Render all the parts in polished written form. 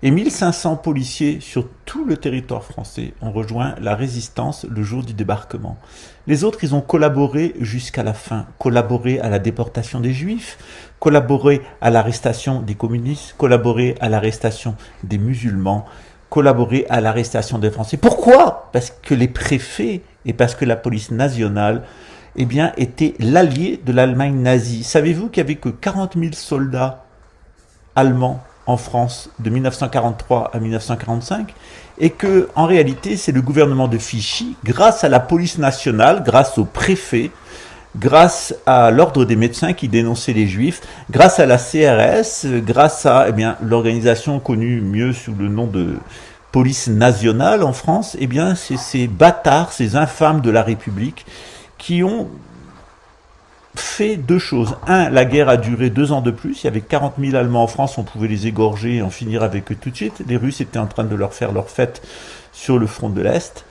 Et 1500 policiers sur tout le territoire français ont rejoint la résistance le jour du débarquement. Les autres, ils ont collaboré jusqu'à la fin, collaboré à la déportation des Juifs, collaboré à l'arrestation des communistes, collaboré à l'arrestation des musulmans, collaboré à l'arrestation des Français. Pourquoi? Parce que les préfets et parce que la police nationale eh bien, était l'allié de l'Allemagne nazie. Savez-vous qu'il n'y avait que 40 000 soldats allemands en France de 1943 à 1945 et que en réalité c'est le gouvernement de Vichy, grâce à la police nationale, grâce au préfet, grâce à l'ordre des médecins qui dénonçaient les juifs, grâce à la CRS, grâce à l'organisation connue mieux sous le nom de police nationale en France, eh bien c'est ces bâtards, ces infâmes de la République qui ont fait deux choses. Un, la guerre a duré 2 ans de plus. Il y avait 40 000 Allemands en France, on pouvait les égorger et en finir avec eux tout de suite. Les Russes étaient en train de leur faire leur fête sur le front de l'Est.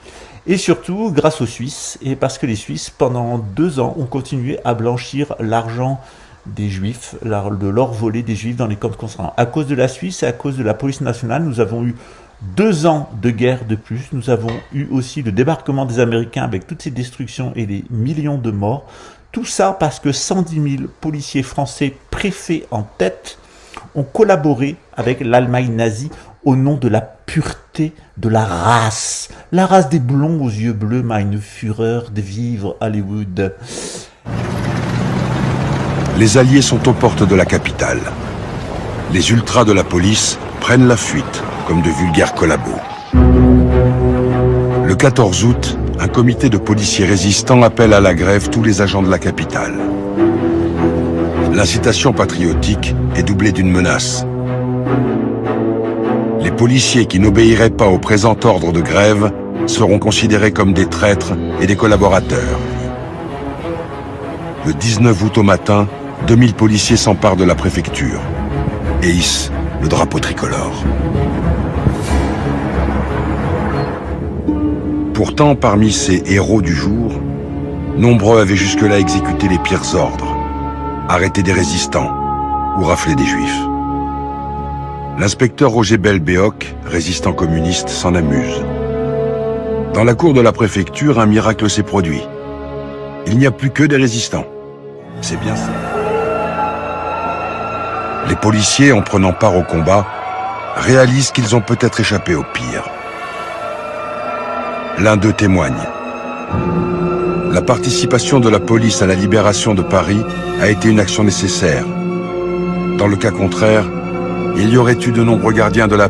Et surtout, grâce aux Suisses, et parce que les Suisses, pendant 2 ans, ont continué à blanchir l'argent des Juifs, de l'or volé des Juifs dans les camps de concentration. À cause de la Suisse et à cause de la police nationale, nous avons eu 2 ans de guerre de plus. Nous avons eu aussi le débarquement des Américains avec toutes ces destructions et les millions de morts. Tout ça parce que 110 000 policiers français, préfets en tête, ont collaboré avec l'Allemagne nazie au nom de la pureté de la race. La race des blonds aux yeux bleus, meine Führer de vivre Hollywood. Les Alliés sont aux portes de la capitale. Les ultras de la police prennent la fuite, comme de vulgaires collabos. Le 14 août, un comité de policiers résistants appelle à la grève tous les agents de la capitale. L'incitation patriotique est doublée d'une menace. Les policiers qui n'obéiraient pas au présent ordre de grève seront considérés comme des traîtres et des collaborateurs. Le 19 août au matin, 2000 policiers s'emparent de la préfecture et hissent le drapeau tricolore. Pourtant, parmi ces héros du jour, nombreux avaient jusque-là exécuté les pires ordres, arrêté des résistants ou raflé des juifs. L'inspecteur Roger Belbéoc, résistant communiste, s'en amuse. Dans la cour de la préfecture, un miracle s'est produit. Il n'y a plus que des résistants. C'est bien ça. Les policiers, en prenant part au combat, réalisent qu'ils ont peut-être échappé au pire. L'un d'eux témoigne. La participation de la police à la libération de Paris a été une action nécessaire. Dans le cas contraire, il y aurait eu de nombreux gardiens de la